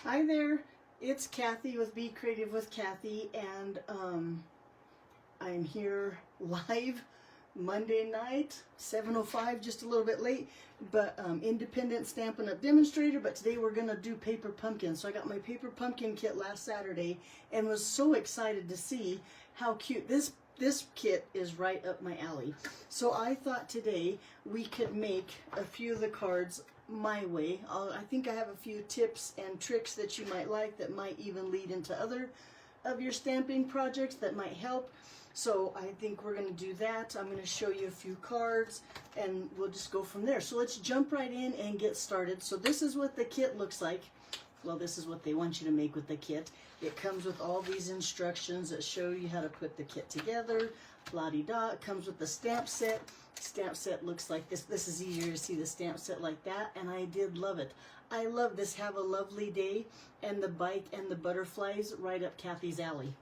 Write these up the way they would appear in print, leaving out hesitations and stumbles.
Hi there, it's Kathy with Be Creative with Kathy, and I'm here live Monday night, 7:05, just a little bit late, but independent Stampin' Up! Demonstrator, but today we're going to do paper pumpkin. So I got my paper pumpkin kit last Saturday and was so excited to see how cute this kit is, right up my alley. So I thought today we could make a few of the cards my way. I think I have a few tips and tricks that you might like, that might even lead into other of your stamping projects that might help. So I think we're going to do that. I'm going to show you a few cards and we'll just go from there. So let's jump right in and get started. So this is what the kit looks like. Well, this is what they want you to make with the kit. It comes with all these instructions that show you how to put the kit together. La-di-da. It comes with the stamp set. Stamp set looks like this. This is easier to see the stamp set like that, and I did love it. I love this Have a Lovely Day and the bike and the butterflies, right up Kathy's alley.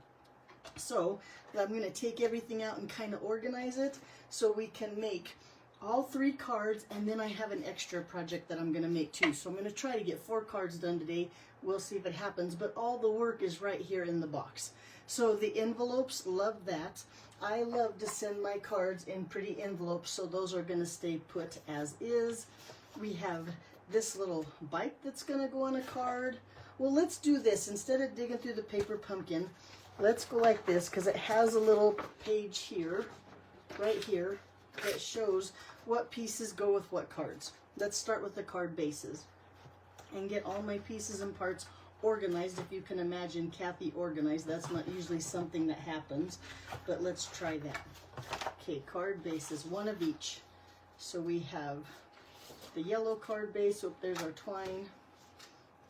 So I'm going to take everything out and kind of organize it so we can make all 3 cards, and then I have an extra project that I'm going to make too. So I'm going to try to get 4 cards done today. We'll see if it happens, but all the work is right here in the box. So the envelopes, love that. I love to send my cards in pretty envelopes, so those are going to stay put as is. We have this little bike that's going to go on a card. Well, let's do this. Instead of digging through the paper pumpkin, let's go like this, because it has a little page here, right here, that shows what pieces go with what cards. Let's start with the card bases and get all my pieces and parts organized. If you can imagine Kathy organized, that's not usually something that happens, but let's try that. Okay, card bases, 1 of each. So we have the yellow card base. Oh, there's our twine.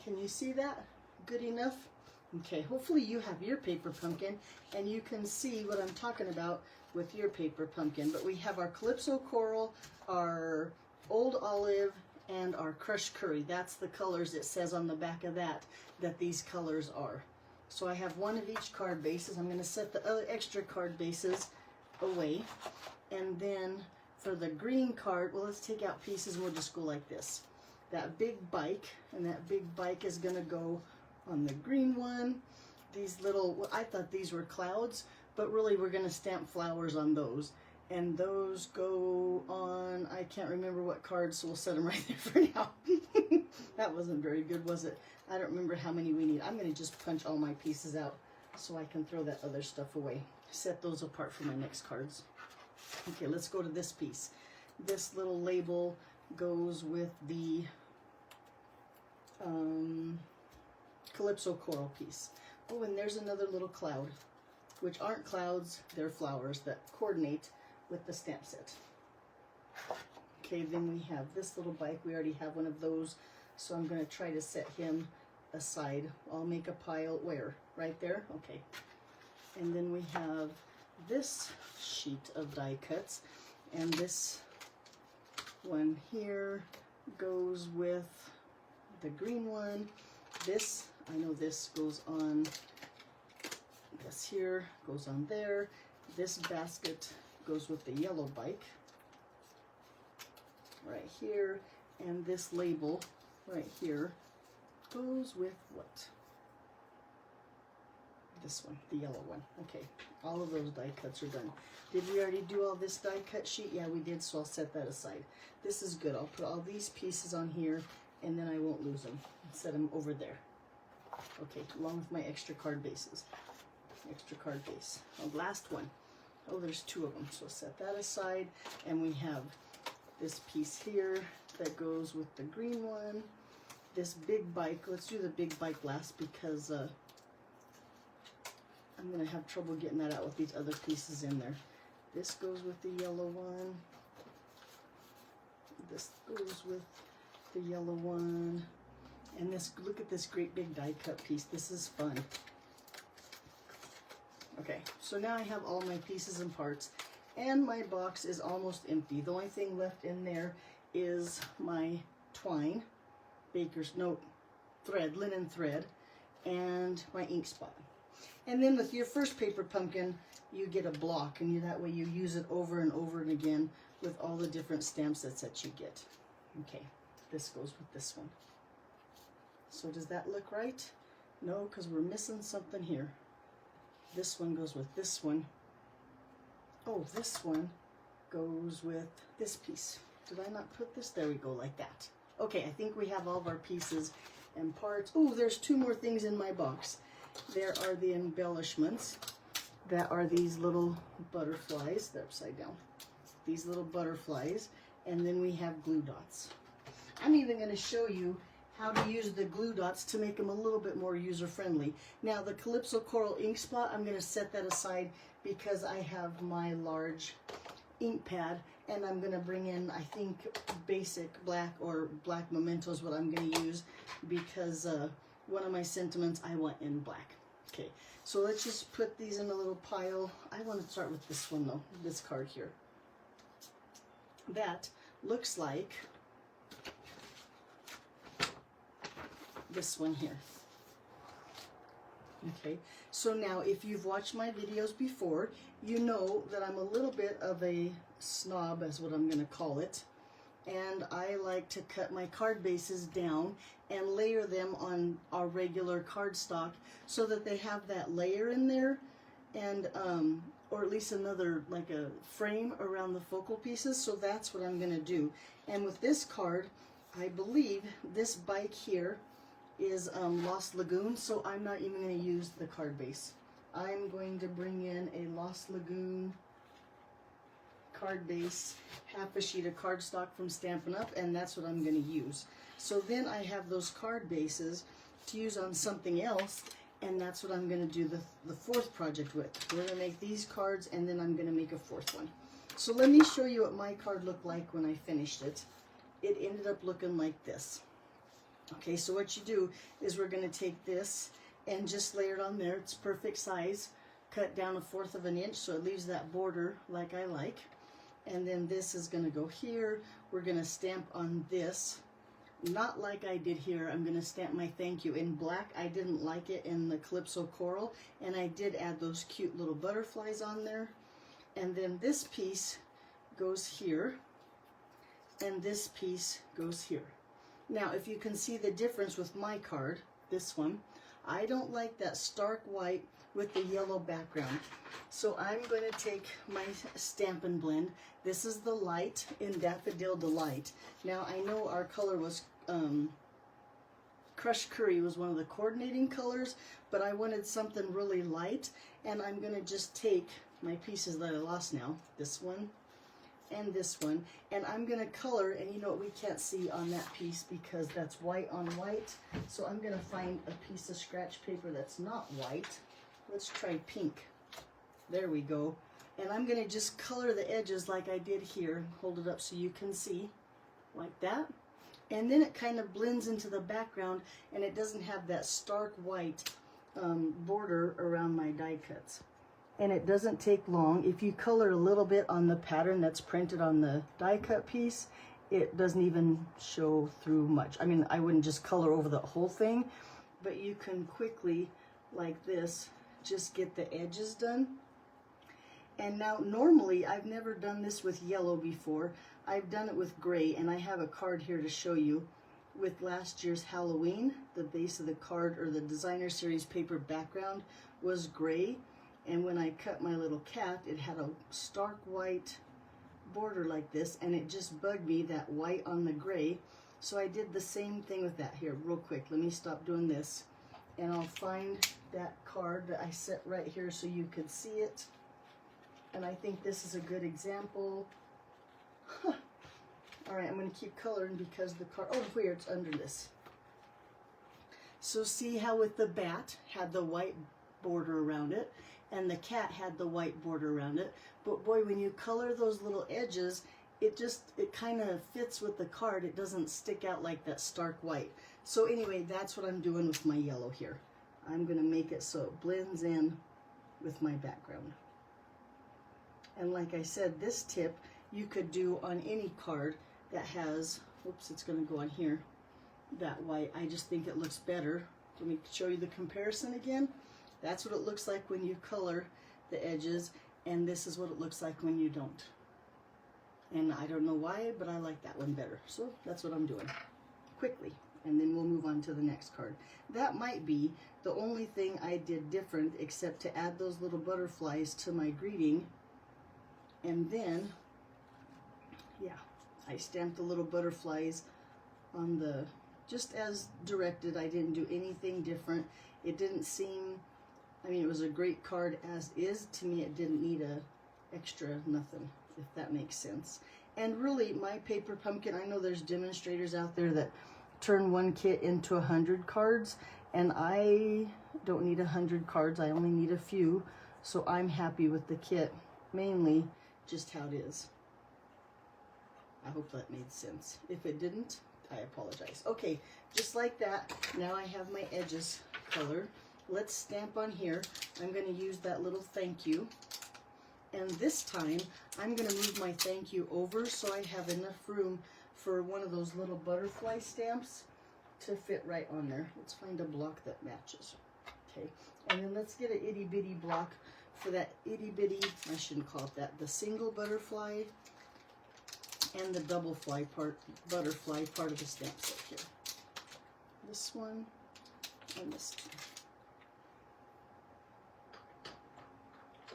Can you see that? Good enough? Okay, hopefully you have your paper pumpkin and you can see what I'm talking about with your paper pumpkin. But we have our Calypso Coral, our Old Olive, and our Crushed Curry. That's the colors it says on the back of that these colors are. So I have 1 of each card bases. I'm going to set the other extra card bases away. And then for the green card, well, let's take out pieces and we'll just go like this. That big bike, and that big bike is going to go on the green one. These little, well, I thought these were clouds, but really we're going to stamp flowers on those. And those go on, I can't remember what cards, so we'll set them right there for now. That wasn't very good, was it? I don't remember how many we need. I'm going to just punch all my pieces out so I can throw that other stuff away. Set those apart for my next cards. Okay, let's go to this piece. This little label goes with the Calypso Coral piece. Oh, and there's another little cloud, which aren't clouds, they're flowers that coordinate with the stamp set. Okay, then we have this little bike. We already have 1 of those, so I'm going to try to set him aside. I'll make a pile where? Right there? Okay. And then we have this sheet of die cuts, and this one here goes with the green one. This, I know this goes on, this here goes on there. This basket goes with the yellow bike right here, and this label right here goes with what? This one, the yellow one. Okay, all of those die cuts are done. Did we already do all this die cut sheet? Yeah, we did, so I'll set that aside. This is good. I'll put all these pieces on here, and then I won't lose them. Set them over there. Okay, along with my extra card bases. Extra card base. Oh, last one. Oh, there's 2 of them, so set that aside. And we have this piece here that goes with the green one. This big bike, let's do the big bike last, because I'm going to have trouble getting that out with these other pieces in there. This goes with the yellow one. This goes with the yellow one. And this, look at this great big die cut piece. This is fun. Okay, so now I have all my pieces and parts, and my box is almost empty. The only thing left in there is my twine, thread, linen thread, and my ink spot. And then with your first paper pumpkin, you get a block, and that way you use it over and over and again with all the different stamp sets that you get. Okay, this goes with this one. So does that look right? No, because we're missing something here. This one goes with this one. Oh, this one goes with this piece. Did I not put this? There we go, like that. Okay, I think we have all of our pieces and parts. Oh, there's two more things in my box. There are the embellishments that are these little butterflies. They're upside down. These little butterflies. And then we have glue dots. I'm even going to show you how to use the glue dots to make them a little bit more user-friendly. Now, the Calypso Coral ink spot, I'm going to set that aside because I have my large ink pad, and I'm going to bring in, I think, basic black or black memento is what I'm going to use because one of my sentiments I want in black. Okay, so let's just put these in a little pile. I want to start with this one though, this card here. That looks like this one here. Okay, so now if you've watched my videos before, you know that I'm a little bit of a snob, is what I'm going to call it, and I like to cut my card bases down and layer them on our regular cardstock so that they have that layer in there, and or at least another, like a frame around the focal pieces. So that's what I'm going to do. And with this card, I believe this bike here is Lost Lagoon, so I'm not even going to use the card base. I'm going to bring in a Lost Lagoon card base, half a sheet of cardstock from Stampin' Up, and that's what I'm going to use. So then I have those card bases to use on something else, and that's what I'm going to do the fourth project with. We're going to make these cards, and then I'm going to make a fourth one. So let me show you what my card looked like when I finished it. It ended up looking like this. Okay, so what you do is we're going to take this and just layer it on there. It's perfect size. Cut down 1/4 of an inch so it leaves that border like I like. And then this is going to go here. We're going to stamp on this. Not like I did here. I'm going to stamp my thank you in black. I didn't like it in the Calypso Coral, and I did add those cute little butterflies on there. And then this piece goes here, and this piece goes here. Now, if you can see the difference with my card, this one, I don't like that stark white with the yellow background. So I'm going to take my Stampin' Blend. This is the light in Daffodil Delight. Now, I know our color was Crushed Curry was one of the coordinating colors, but I wanted something really light, and I'm going to just take my pieces that I lost now, this one and this one, and I'm going to color, and you know what, we can't see on that piece because that's white on white, so I'm going to find a piece of scratch paper that's not white. Let's try pink. There we go. And I'm going to just color the edges like I did here. Hold it up so you can see, like that. And then it kind of blends into the background, and it doesn't have that stark white border around my die cuts. And it doesn't take long. If you color a little bit on the pattern that's printed on the die cut piece, it doesn't even show through much. I mean, I wouldn't just color over the whole thing, but you can quickly, like this, just get the edges done. And now, normally, I've never done this with yellow before. I've done it with gray, and I have a card here to show you. With last year's Halloween, the base of the card, or the designer series paper background, was gray. And when I cut my little cat, it had a stark white border like this, and it just bugged me, that white on the gray. So I did the same thing with that. Here, real quick, let me stop doing this, and I'll find that card that I set right here so you could see it. And I think this is a good example. All right, I'm going to keep coloring because the card, oh, here, it's under this. So see how with the bat had the white border around it, and the cat had the white border around it. But boy, when you color those little edges, it kind of fits with the card. It doesn't stick out like that stark white. So anyway, that's what I'm doing with my yellow here. I'm going to make it so it blends in with my background. And like I said, this tip you could do on any card that has, whoops, it's going to go on here, that white. I just think it looks better. Let me show you the comparison again. That's what it looks like when you color the edges, and this is what it looks like when you don't. And I don't know why, but I like that one better. So that's what I'm doing. Quickly. and then we'll move on to the next card. That might be the only thing I did different, except to add those little butterflies to my greeting. And then, yeah, I stamped the little butterflies on the, just as directed. I didn't do anything different. It didn't seem, I mean, it was a great card as is. To me, it didn't need a extra nothing, if that makes sense. And really, my paper pumpkin, I know there's demonstrators out there that turn one kit into 100 cards, and I don't need 100 cards. I only need a few, so I'm happy with the kit, mainly just how it is. I hope that made sense. If it didn't, I apologize. Okay, just like that, now I have my edges colored. Let's stamp on here. I'm going to use that little thank you. And this time, I'm going to move my thank you over so I have enough room for one of those little butterfly stamps to fit right on there. Let's find a block that matches. Okay, and then let's get an itty bitty block for that itty bitty, I shouldn't call it that, the single butterfly and the double fly part, butterfly part of the stamp set here. This one and this one.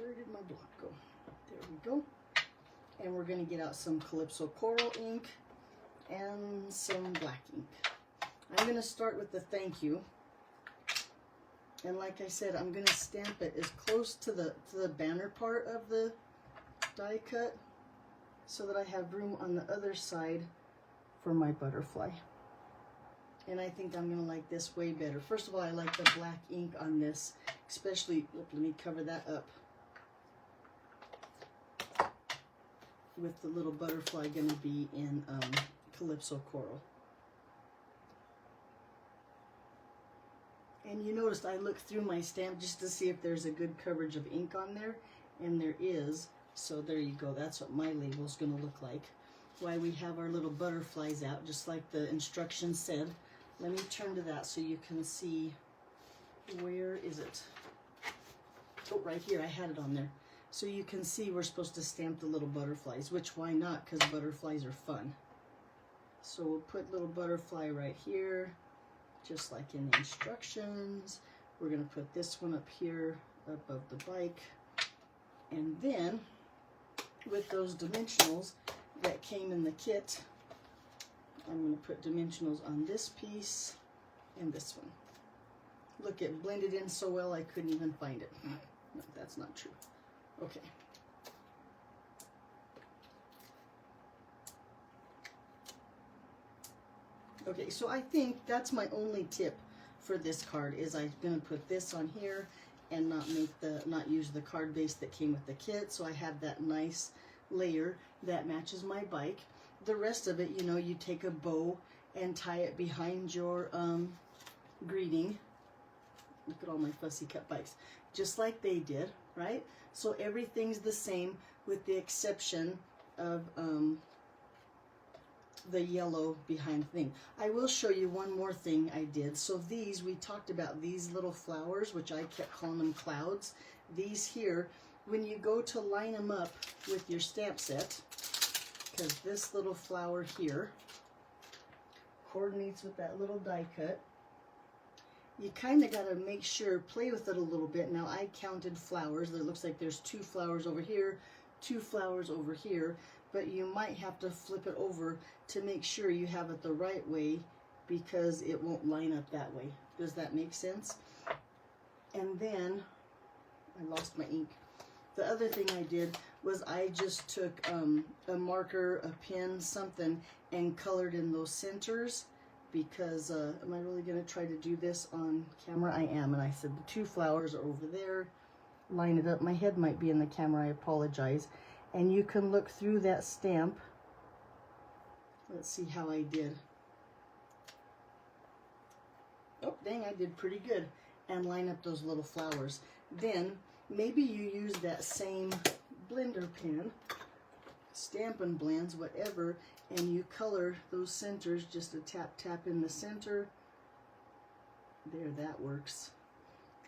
Where did my block go? There we go. And we're going to get out some Calypso Coral ink and some black ink. I'm going to start with the thank you. And like I said, I'm going to stamp it as close to the banner part of the die cut so that I have room on the other side for my butterfly. And I think I'm going to like this way better. First of all, I like the black ink on this, especially, let me cover that up, with the little butterfly going to be in Calypso Coral. And you noticed I looked through my stamp just to see if there's a good coverage of ink on there, and there is. So there you go. That's what my label's going to look like. Why we have our little butterflies out, just like the instructions said. Let me turn to that so you can see, where is it? Oh, right here. I had it on there. So you can see we're supposed to stamp the little butterflies, which why not? Because butterflies are fun. So we'll put little butterfly right here, just like in the instructions. We're going to put this one up here above the bike. And then with those dimensionals that came in the kit, I'm going to put dimensionals on this piece and this one. Look, it blended in so well I couldn't even find it. No, that's not true. Okay. Okay, so I think that's my only tip for this card, is I'm going to put this on here and not use the card base that came with the kit, so I have that nice layer that matches my bike. The rest of it, you know, you take a bow and tie it behind your greeting. Look at all my fussy cut bikes, just like they did, right? So everything's the same with the exception of the yellow behind the thing. I will show you one more thing I did. So these, we talked about these little flowers, which I kept calling them clouds. These here, when you go to line them up with your stamp set, because this little flower here coordinates with that little die cut, you kind of got to make sure, play with it a little bit. Now I counted flowers. It looks like there's 2 flowers over here, 2 flowers over here, but you might have to flip it over to make sure you have it the right way, because it won't line up that way. Does that make sense? And then, I lost my ink. The other thing I did was I just took a marker, a pen, something, and colored in those centers. Because, am I really going to try to do this on camera? I am. And I said the 2 flowers are over there. Line it up. My head might be in the camera. I apologize. And you can look through that stamp. Let's see how I did. Oh, dang, I did pretty good. And line up those little flowers. Then, maybe you use that same blender pen, Stampin' Blends, whatever, and you color those centers, just a tap in the center. There, that works.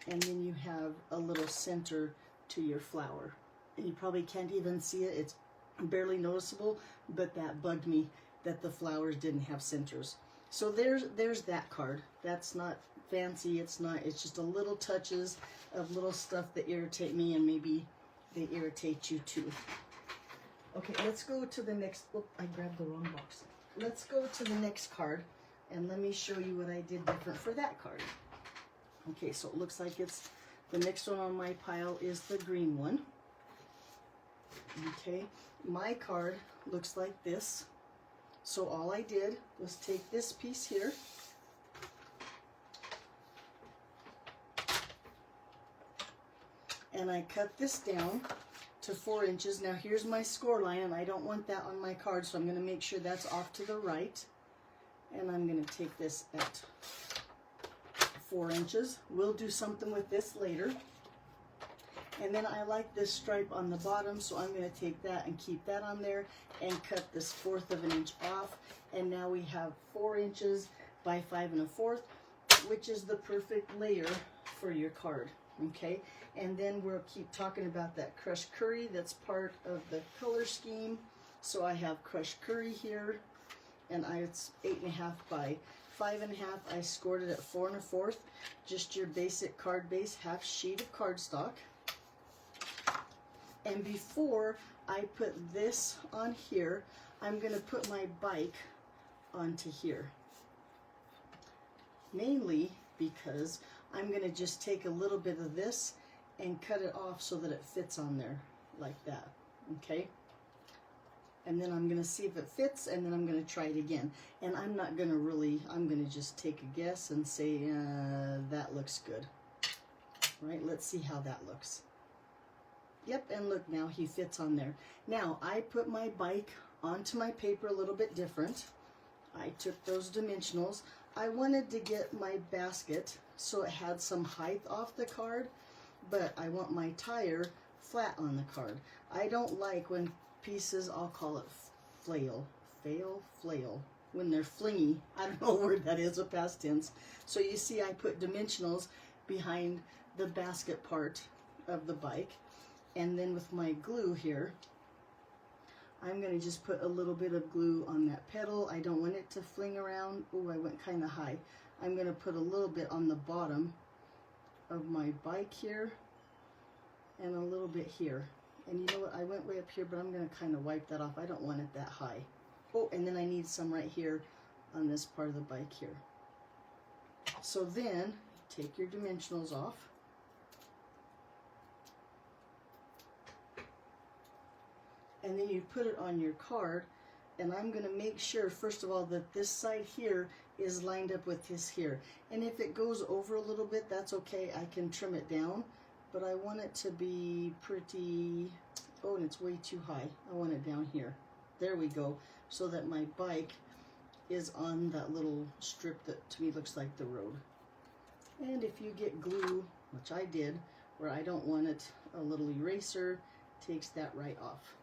And then you have a little center to your flower. And you probably can't even see it. It's barely noticeable, but that bugged me that the flowers didn't have centers. So there's that card. That's not fancy. It's just a little touches of little stuff that irritate me, and maybe they irritate you too. Okay, let's go to the next. Oh, I grabbed the wrong box. Let's go to the next card, and let me show you what I did different for that card. Okay, so it looks like it's the next one on my pile is the green one. Okay, my card looks like this. So all I did was take this piece here, and I cut this down to 4 inches. Now here's my score line, and I don't want that on my card, so I'm going to make sure that's off to the right. And I'm going to take this at 4 inches. We'll do something with this later. And then I like this stripe on the bottom, so I'm going to take that and keep that on there and cut this 1/4 of an inch off. And now we have 4 inches by 5 1/4, which is the perfect layer for your card. Okay, and then we'll keep talking about that crushed curry. That's part of the color scheme. So I have crushed curry here, and it's 8 1/2 by 5 1/2. I scored it at 4 1/4. Just your basic card base, half sheet of cardstock. And before I put this on here, I'm going to put my bike onto here. Mainly because I'm going to just take a little bit of this and cut it off so that it fits on there like that. Okay? And then I'm going to see if it fits, and then I'm going to try it again. And I'm not going to really, I'm going to just take a guess and say, that looks good. Right? Let's see how that looks. Yep, and look, now he fits on there. Now, I put my bike onto my paper a little bit different. I took those dimensionals. I wanted to get my basket so it had some height off the card, but I want my tire flat on the card. I don't like when pieces, I'll call it flail, when they're flingy. I don't know what word that is, a past tense. So you see I put dimensionals behind the basket part of the bike. And then with my glue here, I'm going to just put a little bit of glue on that pedal. I don't want it to fling around. Oh, I went kind of high. I'm going to put a little bit on the bottom of my bike here and a little bit here. And you know what? I went way up here, but I'm going to kind of wipe that off. I don't want it that high. Oh, and then I need some right here on this part of the bike here. So then, take your dimensionals off. And then you put it on your card, and I'm going to make sure, first of all, that this side here is lined up with this here. And if it goes over a little bit, that's okay. I can trim it down, but I want it to be pretty, oh, and it's way too high. I want it down here. There we go, so that my bike is on that little strip that to me looks like the road. And if you get glue, which I did, where I don't want it, a little eraser takes that right off.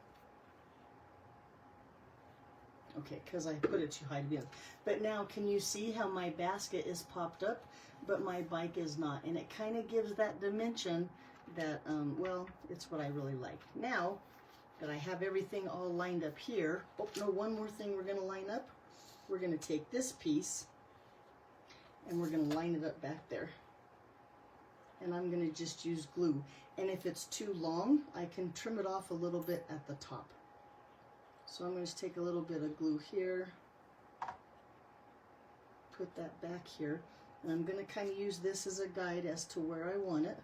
Okay, because I put it too high to begin with. But now, can you see how my basket is popped up, but my bike is not? And it kind of gives that dimension that, well, it's what I really like. Now that I have everything all lined up here, oh, no, one more thing we're going to line up. We're going to take this piece, and we're going to line it up back there. And I'm going to just use glue. And if it's too long, I can trim it off a little bit at the top. So I'm going to take a little bit of glue here, put that back here, and I'm going to kind of use this as a guide as to where I want it,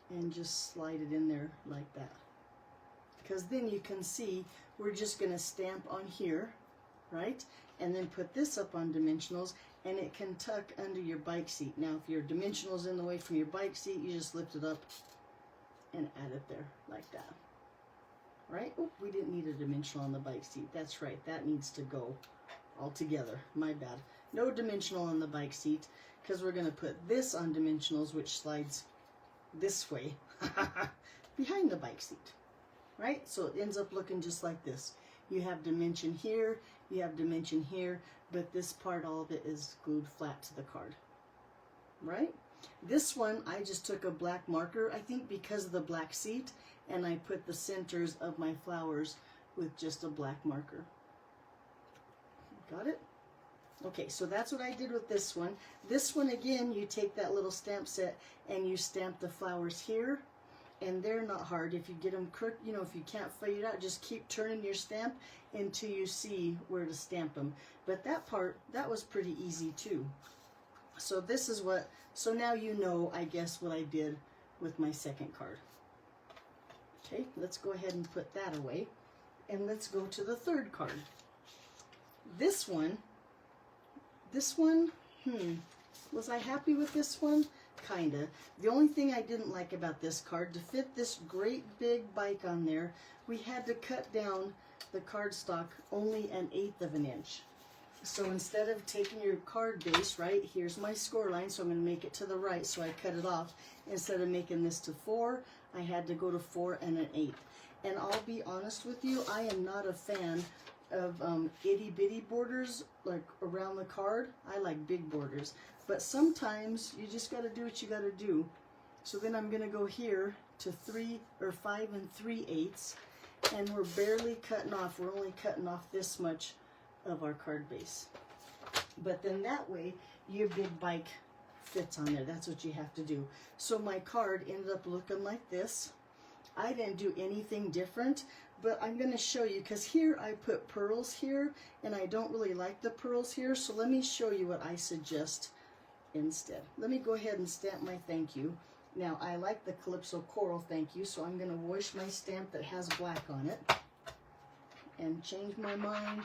and just slide it in there like that. Because then you can see we're just going to stamp on here, right? And then put this up on dimensionals, and it can tuck under your bike seat. Now, if your dimensional's in the way from your bike seat, you just lift it up and add it there like that. Right? Oh, we didn't need a dimensional on the bike seat. That's right. That needs to go all together. My bad. No dimensional on the bike seat, because we're going to put this on dimensionals, which slides this way behind the bike seat. Right? So it ends up looking just like this. You have dimension here, you have dimension here, but this part, all of it is glued flat to the card. Right? This one, I just took a black marker, I think because of the black seat, and I put the centers of my flowers with just a black marker. Got it? Okay, so that's what I did with this one. This one, again, you take that little stamp set and you stamp the flowers here, and they're not hard. If you get them crooked, you know, if you can't figure it out, just keep turning your stamp until you see where to stamp them. But that part, that was pretty easy too. So this is what, so now you know, I guess, what I did with my second card. Okay, let's go ahead and put that away. And let's go to the third card. This one, was I happy with this one? Kinda. The only thing I didn't like about this card, to fit this great big bike on there, we had to cut down the cardstock only 1/8 of an inch. So instead of taking your card base, right, here's my score line, so I'm going to make it to the right, so I cut it off. Instead of making this to 4, I had to go to 4 1/8. And I'll be honest with you, I am not a fan of itty bitty borders like around the card. I like big borders, but sometimes you just got to do what you got to do. So then I'm going to go here to 5 3/8, and we're barely cutting off. We're only cutting off this much of our card base, but then that way your big bike fits on there. That's what you have to do. So my card ended up looking like this. I didn't do anything different, but I'm going to show you, because here I put pearls here, and I don't really like the pearls here, so let me show you what I suggest instead. Let me go ahead and stamp my thank you. Now, I like the Calypso Coral thank you, so I'm going to wash my stamp that has black on it, and change my mind,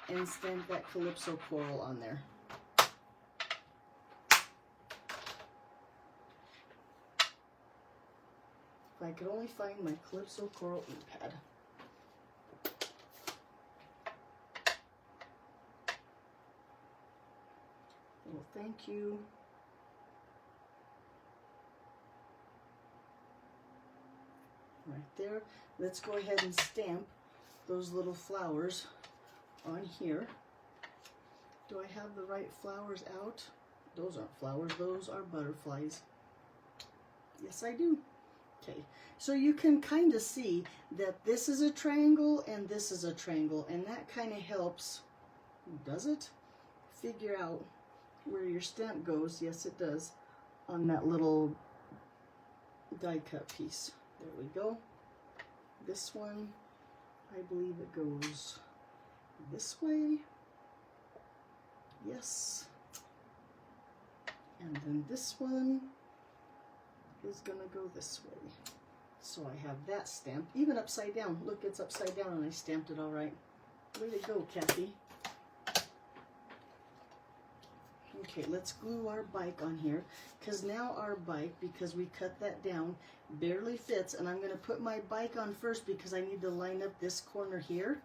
and stamp that Calypso Coral on there. If I could only find my Calypso Coral ink pad. Well, thank you. Right there. Let's go ahead and stamp those little flowers on here. Do I have the right flowers out? Those aren't flowers, those are butterflies. Yes, I do. Okay, so you can kind of see that this is a triangle and this is a triangle, and that kind of helps, does it? Figure out where your stamp goes. Yes, it does, on that little die cut piece. There we go. This one, I believe it goes this way. Yes. And then this one is gonna go this way. So I have that stamped, even upside down. Look, it's upside down and I stamped it all right. Way to go, Kathy. Okay, let's glue our bike on here, because now our bike, because we cut that down, barely fits, and I'm going to put my bike on first because I need to line up this corner here,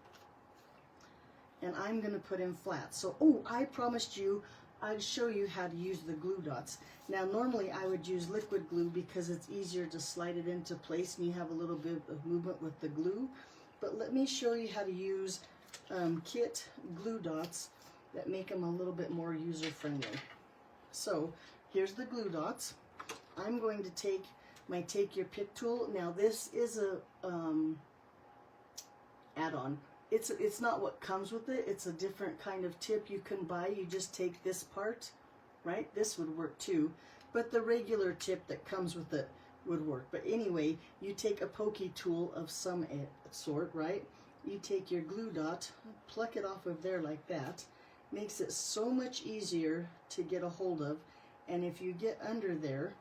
and I'm going to put in flat. So, oh, I promised you I'd show you how to use the glue dots. Now, normally I would use liquid glue because it's easier to slide it into place and you have a little bit of movement with the glue, but let me show you how to use kit glue dots that make them a little bit more user-friendly. So here's the glue dots. I'm going to take my Take Your Pick tool. Now this is a add-on. It's not what comes with it. It's a different kind of tip you can buy. You just take this part, right? This would work too, but the regular tip that comes with it would work. But anyway, you take a pokey tool of some sort, right? You take your glue dot, pluck it off of there like that. Makes it so much easier to get a hold of, and if you get under there,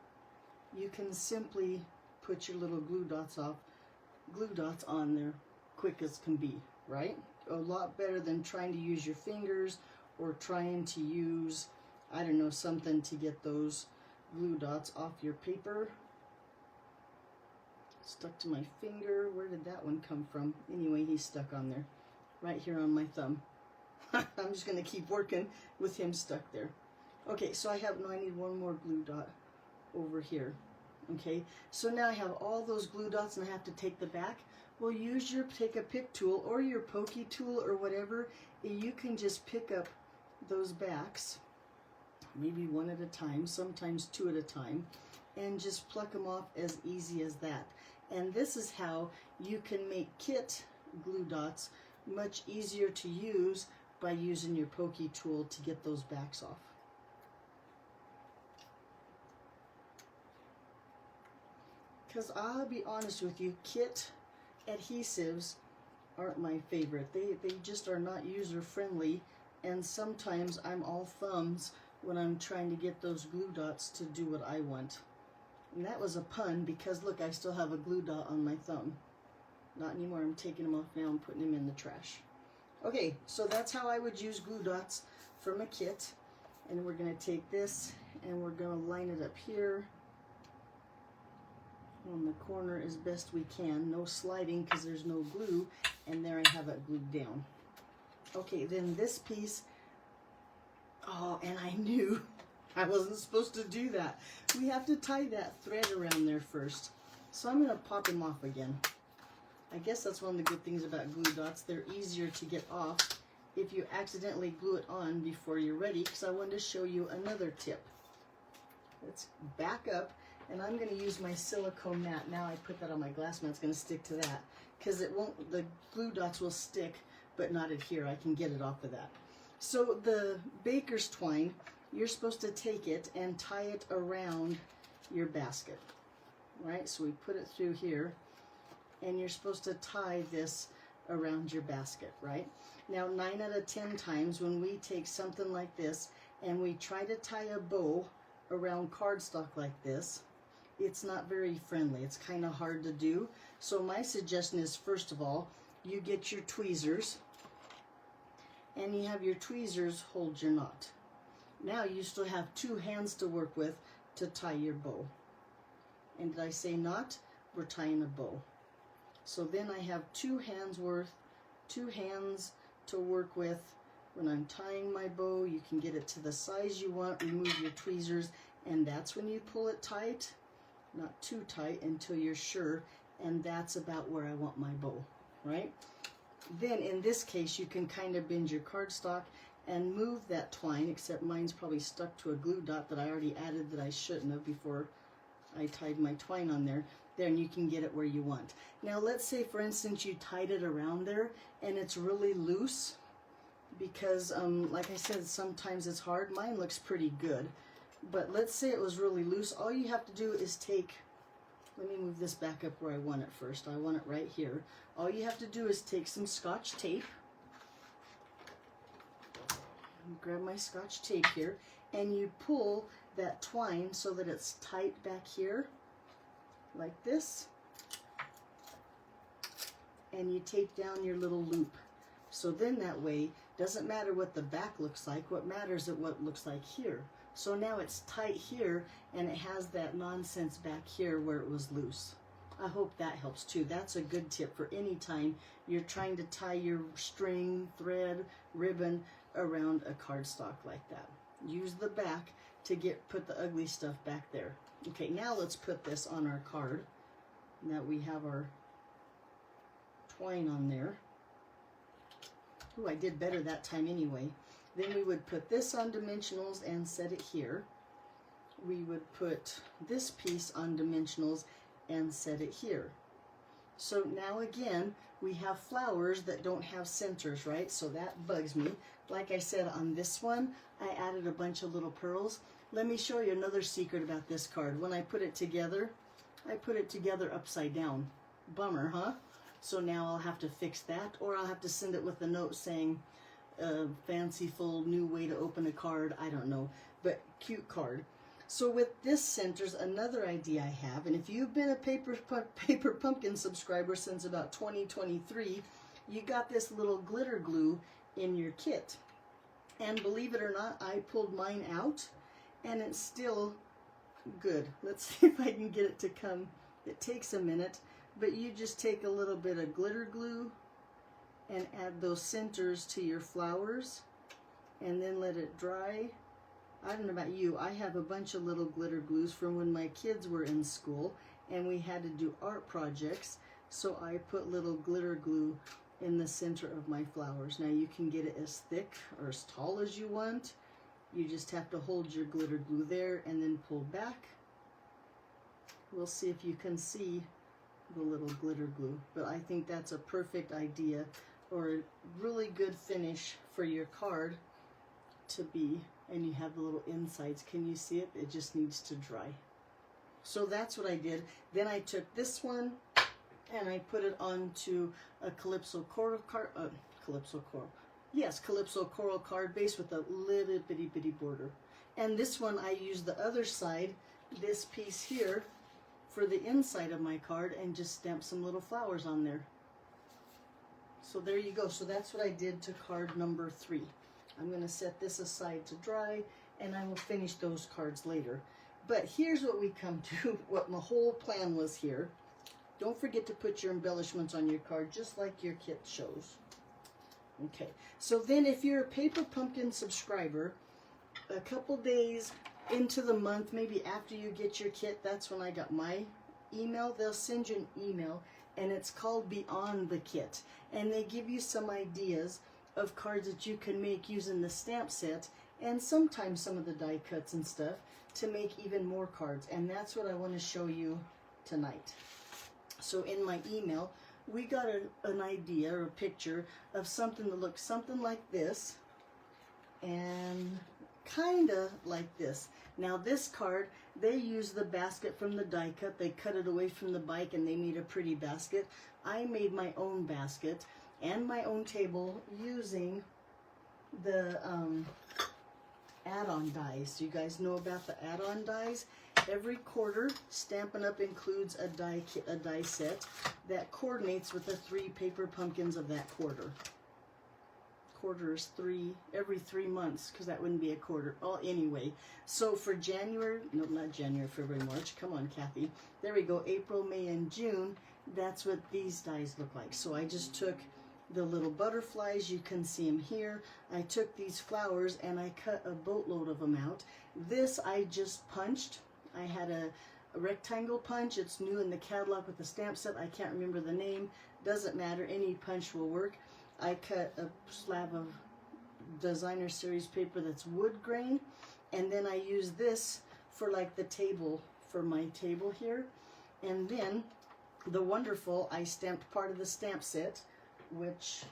you can simply put your little glue dots on there quick as can be, right? A lot better than trying to use your fingers or trying to use, I don't know, something to get those glue dots off your paper. Stuck to my finger. Where did that one come from? Anyway, he's stuck on there, right here on my thumb. I'm just going to keep working with him stuck there. Okay, so I need one more glue dot over here. Okay, so now I have all those glue dots and I have to take the back. Well, take a pick tool or your pokey tool or whatever. You can just pick up those backs, maybe one at a time, sometimes two at a time, and just pluck them off as easy as that. And this is how you can make kit glue dots much easier to use by using your pokey tool to get those backs off. Because I'll be honest with you, kit adhesives aren't my favorite. They just are not user friendly, and sometimes I'm all thumbs when I'm trying to get those glue dots to do what I want. And that was a pun because look, I still have a glue dot on my thumb. Not anymore. I'm taking them off now and putting them in the trash. Okay, so that's how I would use glue dots from a kit. And we're going to take this and we're going to line it up here on the corner as best we can. No sliding because there's no glue. And there I have it glued down. Okay, then this piece, oh, and I knew I wasn't supposed to do that. We have to tie that thread around there first. So I'm going to pop them off again. I guess that's one of the good things about glue dots. They're easier to get off if you accidentally glue it on before you're ready, because I wanted to show you another tip. Let's back up, and I'm going to use my silicone mat. Now I put that on my glass mat, it's going to stick to that, because it won't, the glue dots will stick but not adhere. I can get it off of that. So the baker's twine, you're supposed to take it and tie it around your basket, right? So we put it through here, and you're supposed to tie this around your basket, right? Now 9 out of 10 times when we take something like this and we try to tie a bow around cardstock like this, it's not very friendly. It's kind of hard to do. So my suggestion is, first of all, you get your tweezers and you have your tweezers hold your knot. Now you still have 2 hands to work with to tie your bow. And did I say knot? We're tying a bow. So then I have 2 hands worth, 2 hands to work with. When I'm tying my bow, you can get it to the size you want, remove your tweezers, and that's when you pull it tight, not too tight until you're sure, and that's about where I want my bow, right? Then in this case, you can kind of bend your cardstock and move that twine, except mine's probably stuck to a glue dot that I already added that I shouldn't have before I tied my twine on there. There, and you can get it where you want. Now let's say, for instance, you tied it around there and it's really loose because, like I said, sometimes it's hard. Mine looks pretty good. But let's say it was really loose. All you have to do is take, let me move this back up where I want it first. I want it right here. All you have to do is take some Scotch tape. Grab my Scotch tape here, and you pull that twine so that it's tight back here, like this, and you tape down your little loop. So then that way, doesn't matter what the back looks like, what matters is what it looks like here. So now it's tight here, and it has that nonsense back here where it was loose. I hope that helps too. That's a good tip for any time you're trying to tie your string, thread, ribbon around a cardstock like that. Use the back to put the ugly stuff back there. Okay, now let's put this on our card. Now we have our twine on there. Ooh, I did better that time anyway. Then we would put this on dimensionals and set it here. We would put this piece on dimensionals and set it here. So now again, we have flowers that don't have centers, right? So that bugs me. Like I said, on this one, I added a bunch of little pearls. Let me show you another secret about this card. When I put it together, I put it together upside down. Bummer, huh? So now I'll have to fix that, or I'll have to send it with a note saying, fanciful new way to open a card. I don't know, but cute card. So with this center's another idea I have, and if you've been a Paper Pumpkin subscriber since about 2023, you got this little glitter glue in your kit. And believe it or not, I pulled mine out, and it's still good. Let's see if I can get it to come. It takes a minute, but you just take a little bit of glitter glue and add those centers to your flowers, and then let it dry. I don't know about you, I have a bunch of little glitter glues from when my kids were in school and we had to do art projects, so I put little glitter glue in the center of my flowers. Now you can get it as thick or as tall as you want. You just have to hold your glitter glue there and then pull back. We'll see if you can see the little glitter glue, but I think that's a perfect idea or a really good finish for your card to be, and you have the little insides. Can you see it? It just needs to dry. So that's what I did. Then I took this one and I put it onto a Calypso Coral card, Calypso Coral. Yes, Calypso Coral card base with a little bitty border. And this one I used the other side, this piece here, for the inside of my card, and just stamped some little flowers on there. So there you go. So that's what I did to card number 3. I'm going to set this aside to dry, and I will finish those cards later. But here's what we come to, what my whole plan was here. Don't forget to put your embellishments on your card, just like your kit shows. Okay, so then if you're a Paper Pumpkin subscriber, a couple days into the month, maybe after you get your kit, that's when I got my email. They'll send you an email, and it's called Beyond the Kit. And they give you some ideas of cards that you can make using the stamp set, and sometimes some of the die cuts and stuff, to make even more cards. And that's what I want to show you tonight. So in my email, we got an idea or a picture of something that looks something like this and kind of like this. Now this card, they use the basket from the die cut. They cut it away from the bike and they made a pretty basket. I made my own basket and my own table using the add-on dies. You guys know about the add-on dies? Every quarter, Stampin' Up! Includes a die set that coordinates with the 3 paper pumpkins of that quarter. Quarter is every 3 months, because that wouldn't be a quarter. Oh, anyway, so for January, no, not January, February, March, come on, Kathy. There we go, April, May, and June, that's what these dies look like. So I just took the little butterflies, you can see them here. I took these flowers and I cut a boatload of them out. This I just punched. I had a rectangle punch. It's new in the catalog with the stamp set. I can't remember the name. Doesn't matter. Any punch will work. I cut a slab of designer series paper that's wood grain, and then I use this for like the table, for my table here. And then the Wonderful, I stamped part of the stamp set, which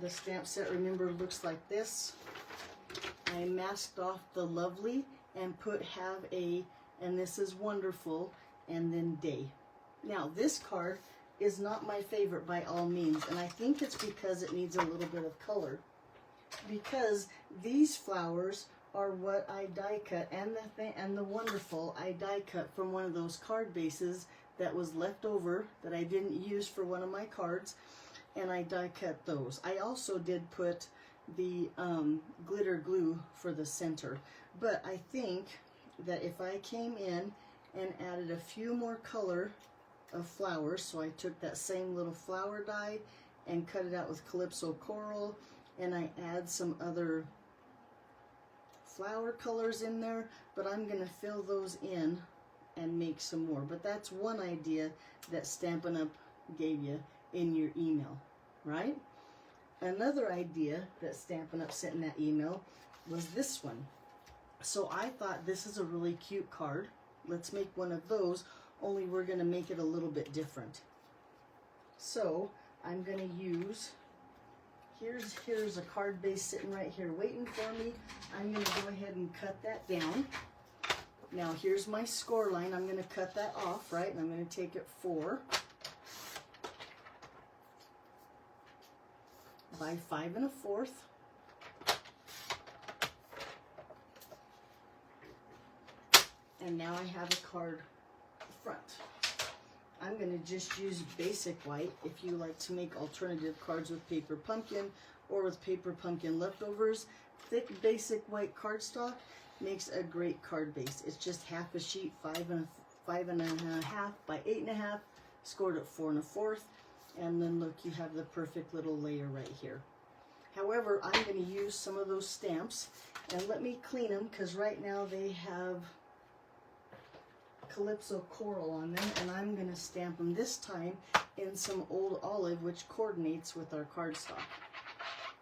the stamp set, remember, looks like this. I masked off the Lovely and have a, and this is Wonderful, and then Day. Now this card is not my favorite by all means, and I think it's because it needs a little bit of color. Because these flowers are what I die cut, and the Wonderful I die cut from one of those card bases that was left over that I didn't use for one of my cards, and I die cut those. I also did put the glitter glue for the center, but I think that if I came in and added a few more color of flowers, so I took that same little flower die and cut it out with Calypso Coral, and I add some other flower colors in there, but I'm going to fill those in and make some more. But that's one idea that Stampin' Up! Gave you in your email, right? Another idea that Stampin' Up! Sent in that email was this one. So I thought this is a really cute card. Let's make one of those, only we're going to make it a little bit different. So I'm going to use, here's a card base sitting right here waiting for me. I'm going to go ahead and cut that down. Now here's my score line. I'm going to cut that off, right? And I'm going to take it 4 by 5 1/4. And now I have a card front. I'm going to just use basic white. If you like to make alternative cards with Paper Pumpkin or with Paper Pumpkin leftovers, thick basic white cardstock makes a great card base. It's just half a sheet, 5 1/2 by 8 1/2, scored at 4 1/4, and then look, you have the perfect little layer right here. However, I'm going to use some of those stamps, and let me clean them, because right now they have Calypso Coral on them, and I'm going to stamp them this time in some Old Olive, which coordinates with our cardstock.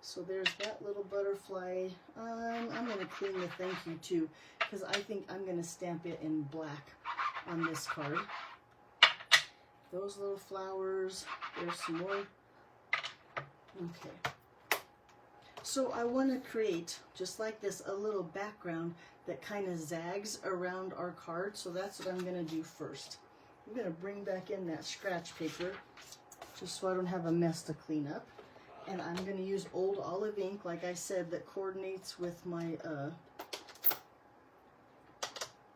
So there's that little butterfly. I'm going to clean the thank you too, because I think I'm going to stamp it in black on this card. Those little flowers, there's some more Okay. So I want to create, just like this, a little background that kind of zags around our card. So that's what I'm going to do first. I'm going to bring back in that scratch paper just so I don't have a mess to clean up. And I'm going to use Old Olive ink, like I said, that coordinates with my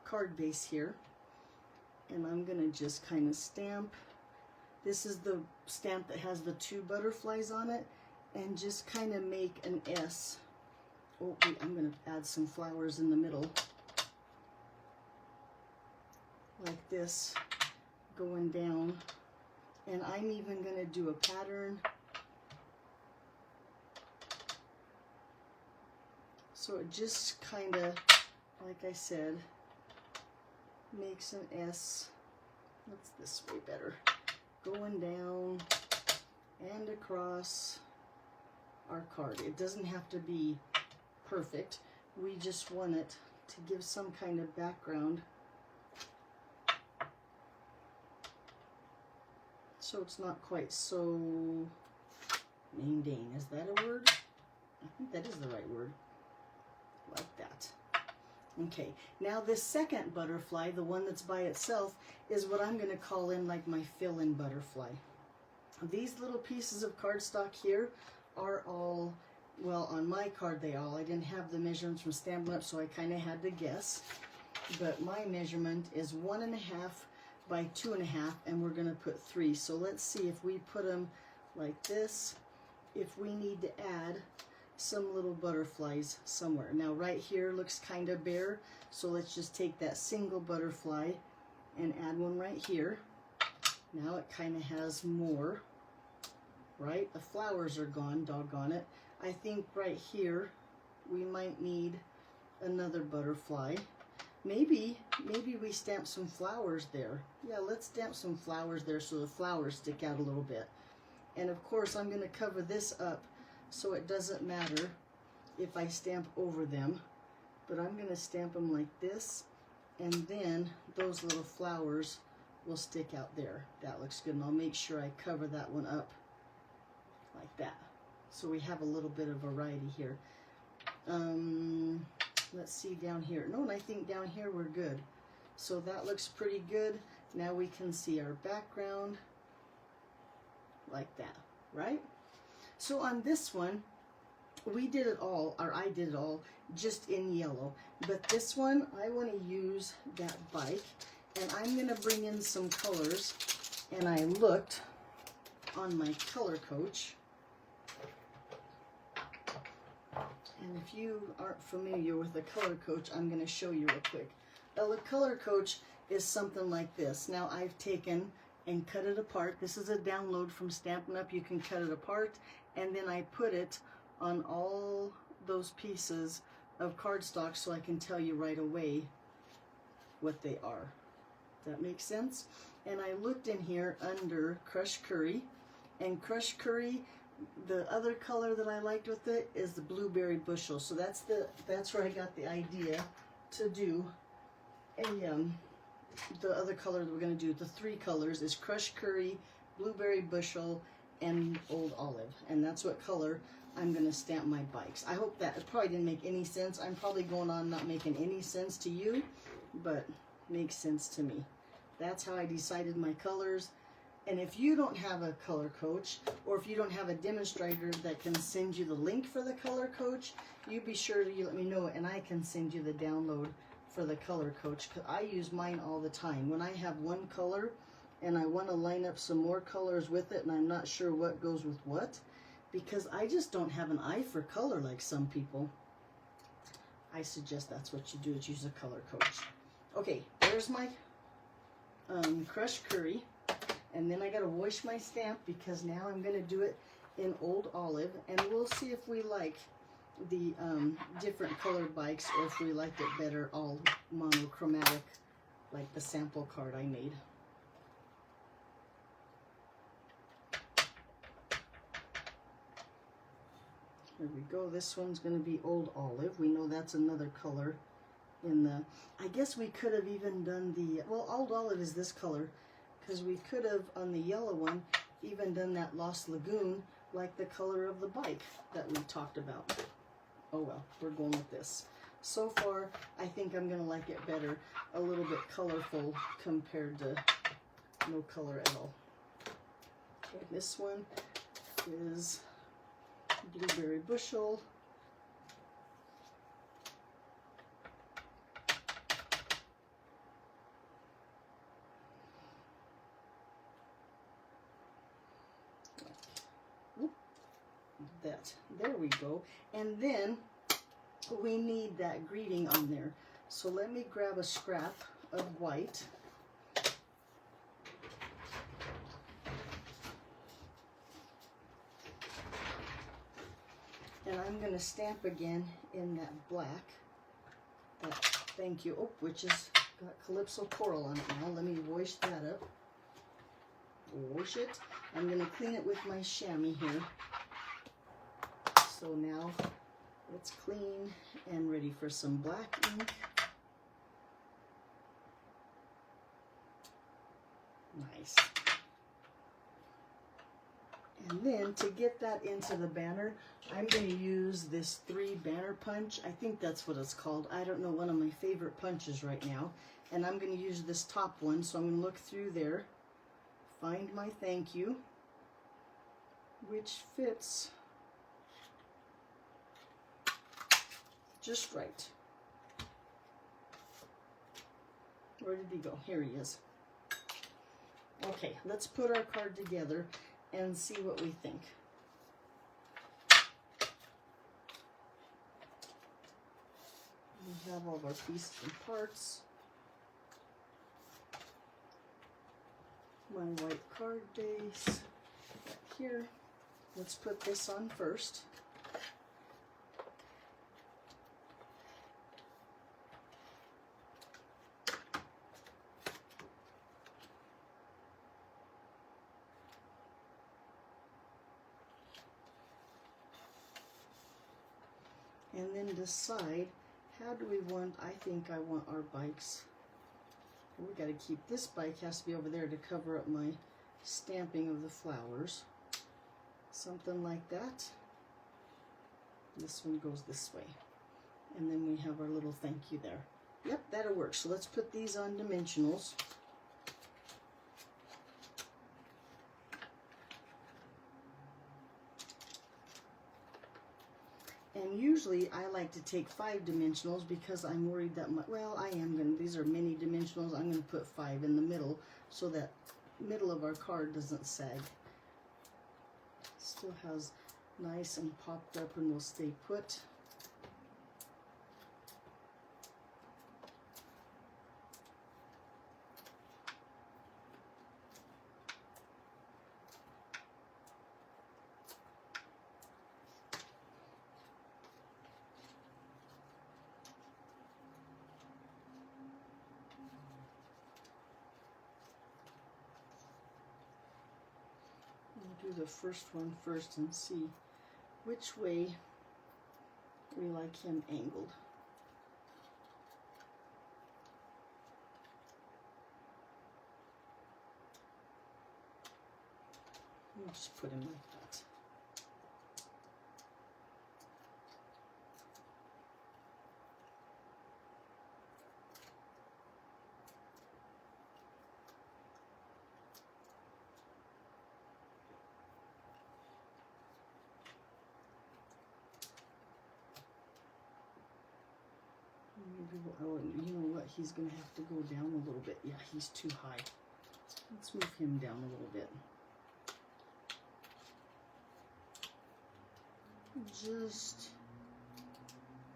card base here. And I'm going to just kind of stamp. This is the stamp that has the 2 butterflies on it. And just kind of make an S. Oh, wait, I'm going to add some flowers in the middle. Like this, going down. And I'm even going to do a pattern. So it just kind of, like I said, makes an S. That's this way better. Going down and across our card. It doesn't have to be perfect. We just want it to give some kind of background. So it's not quite so mundane. Is that a word? I think that is the right word. Like that. Okay, now this second butterfly, the one that's by itself, is what I'm going to call in like my fill-in butterfly. These little pieces of cardstock here are all, well, on my card they all, I didn't have the measurements from Stampin' Up, so I kind of had to guess. But my measurement is 1.5 by 2.5, and we're going to put 3. So let's see if we put them like this, if we need to add some little butterflies somewhere. Now right here looks kind of bare, so let's just take that single butterfly and add one right here. Now it kind of has more, right? The flowers are gone, doggone it. I think right here we might need another butterfly. Maybe we stamp some flowers there. Yeah, let's stamp some flowers there so the flowers stick out a little bit. And of course I'm going to cover this up so it doesn't matter if I stamp over them, but I'm going to stamp them like this, and then those little flowers will stick out there. That looks good, and I'll make sure I cover that one up like that. So we have a little bit of variety here. Let's see down here. No, and I think down here we're good. So that looks pretty good. Now we can see our background like that, right? So on this one, we did it all, or I did it all, just in yellow. But this one, I want to use that bike, and I'm going to bring in some colors. And I looked on my color coach. And if you aren't familiar with the color coach, I'm going to show you real quick. Well, the color coach is something like this. Now I've taken and cut it apart. This is a download from Stampin' Up. You can cut it apart, and then I put it on all those pieces of cardstock so I can tell you right away what they are. Does that make sense? And I looked in here under Crushed Curry, and Crushed Curry, the other color that I liked with it is the Blueberry Bushel. So that's where I got the idea to do the other color that we're going to do. The 3 colors is Crushed Curry, Blueberry Bushel, and Old Olive. And that's what color I'm going to stamp my bikes. I hope that, it probably didn't make any sense. I'm probably going on not making any sense to you, but makes sense to me. That's how I decided my colors. And if you don't have a color coach, or if you don't have a demonstrator that can send you the link for the color coach, you be sure to let me know, and I can send you the download for the color coach, because I use mine all the time. When I have one color and I want to line up some more colors with it and I'm not sure what goes with what, because I just don't have an eye for color like some people, I suggest that's what you do, is use a color coach. Okay, there's my Crushed Curry, and then I got to wash my stamp because now I'm going to do it in Old Olive, and we'll see if we like the different colored bikes, or if we liked it better all monochromatic like the sample card I made. There we go. This one's going to be Old Olive. We know that's another color in the, I guess we could have even done the, well, Old Olive is this color, because we could have on the yellow one even done that Lost Lagoon like the color of the bike that we talked about. Oh well, we're going with this. So far, I think I'm going to like it better, a little bit colorful compared to no color at all. Okay, this one is Blueberry Bushel. That, there we go. And then we need that greeting on there. So let me grab a scrap of white. And I'm going to stamp again in that black. That thank you. Oh, which has got Calypso Coral on it now. Let me wash that up. Wash it. I'm going to clean it with my chamois here. So now it's clean and ready for some black ink. Nice. And then to get that into the banner, I'm going to use this 3 banner punch. I think that's what it's called. I don't know, one of my favorite punches right now. And I'm going to use this top one, so I'm going to look through there, find my thank you, which fits just right. Where did he go? Here he is. Okay, let's put our card together and see what we think. We have all of our pieces and parts. My white card base right here. Let's put this on first. And then decide, how do we want, I think I want our bikes. We got to keep, this bike has to be over there to cover up my stamping of the flowers. Something like that. This one goes this way. And then we have our little thank you there. Yep, that'll work. So let's put these on dimensionals. And usually I like to take 5 dimensionals because I'm worried that well, I am going to, these are mini dimensionals, I'm going to put 5 in the middle so that middle of our card doesn't sag. Still has nice and popped up and will stay put. We'll do the first one first and see which way we like him angled. We'll just put him like that. Oh, you know what? He's going to have to go down a little bit. Yeah, he's too high. Let's move him down a little bit. Just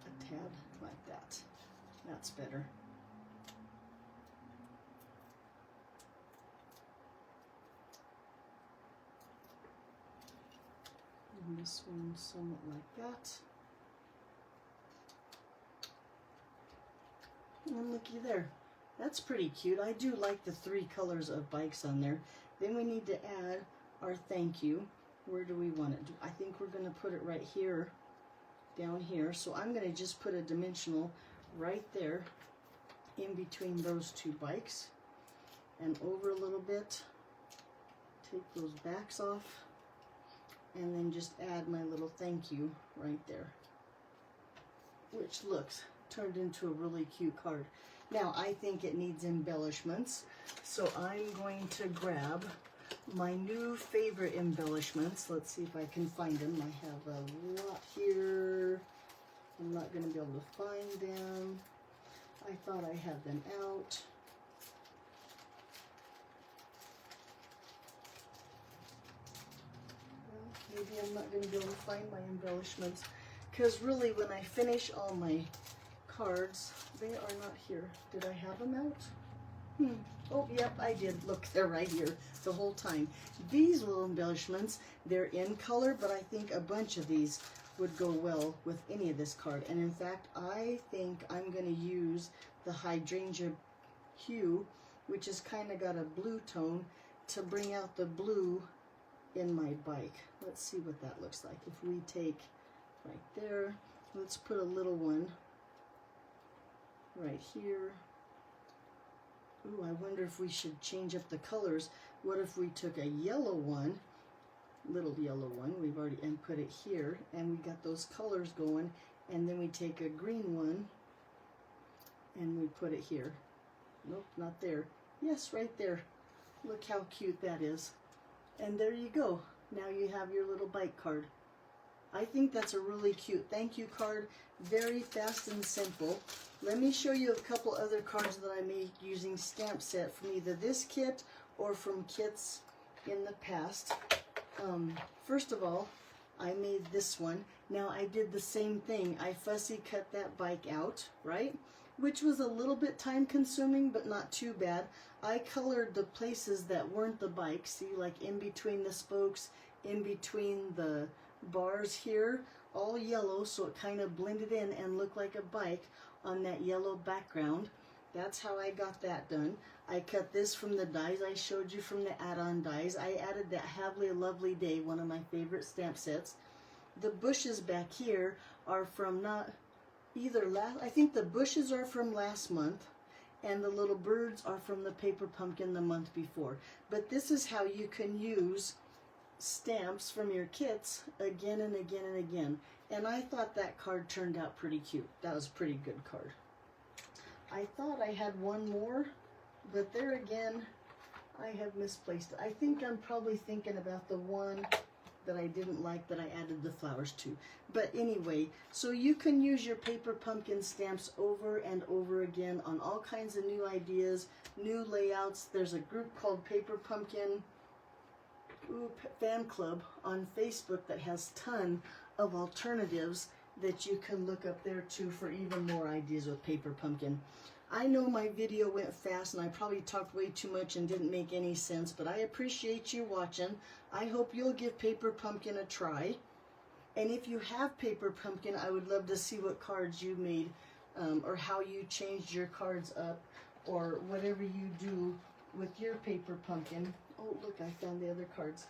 a tad like that. That's better. And this one somewhat like that. And looky there. That's pretty cute. I do like the 3 colors of bikes on there. Then we need to add our thank you. Where do we want it? I think we're going to put it right here, down here. So I'm going to just put a dimensional right there in between those 2 bikes. And over a little bit, take those backs off. and then just add my little thank you right there, which looks turned into a really cute card. Now I think it needs embellishments, so I'm going to grab my new favorite embellishments. Let's see if I can find them. I have a lot here. I'm not going to be able to find them. I thought I had them out. Well, maybe I'm not going to be able to find my embellishments, because really when I finish all my cards, they are not here. Did I have them out? Oh, yep, I did. Look, they're right here the whole time. These little embellishments, they're in color, but I think a bunch of these would go well with any of this card. And in fact, I think I'm going to use the hydrangea hue, which has kind of got a blue tone, to bring out the blue in my bike. Let's see what that looks like. If we take right there, let's put a little one right here. Ooh, I wonder if we should change up the colors. What if we took a yellow one, little yellow one, we've already, and put it here, and we got those colors going, and then we take a green one, and we put it here. Nope, not there. Yes, right there. Look how cute that is. And there you go. Now you have your little bike card. I think that's a really cute thank you card. Very fast and simple. Let me show you a couple other cards that I made using stamp set from either this kit or from kits in the past. First of all, I made this one. Now I did the same thing. I fussy cut that bike out, right? Which was a little bit time consuming, but not too bad. I colored the places that weren't the bike. See, like in between the spokes, in between the bars here, all yellow, so it kind of blended in and looked like a bike on that yellow background. That's how I got that done. I cut this from the dies I showed you from the add-on dies. I added that Have a Lovely Day, one of my favorite stamp sets. The bushes back here are from not either last, I think the bushes are from last month, and the little birds are from the paper pumpkin the month before. But this is how you can use stamps from your kits again and again and again. And I thought that card turned out pretty cute. That was a pretty good card. I thought I had one more, but there again, I have misplaced it. I think I'm probably thinking about the one that I didn't like that I added the flowers to. But anyway, so you can use your paper pumpkin stamps over and over again on all kinds of new ideas, new layouts. There's a group called Paper Pumpkin Fan Club on Facebook that has a ton of alternatives that you can look up there too for even more ideas with paper pumpkin. I know my video went fast and I probably talked way too much and didn't make any sense, but I appreciate you watching. I hope you'll give paper pumpkin a try. And if you have paper pumpkin, I would love to see what cards you made, or how you changed your cards up, or whatever you do with your paper pumpkin. Oh, look, I found the other cards.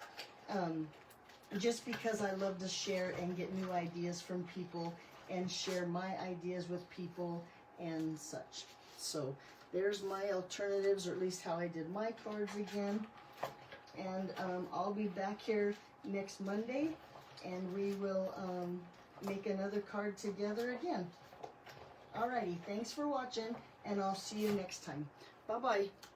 Just because I love to share and get new ideas from people and share my ideas with people and such. So there's my alternatives, or at least how I did my cards again. And I'll be back here next Monday, and we will make another card together again. Alrighty, thanks for watching, and I'll see you next time. Bye-bye.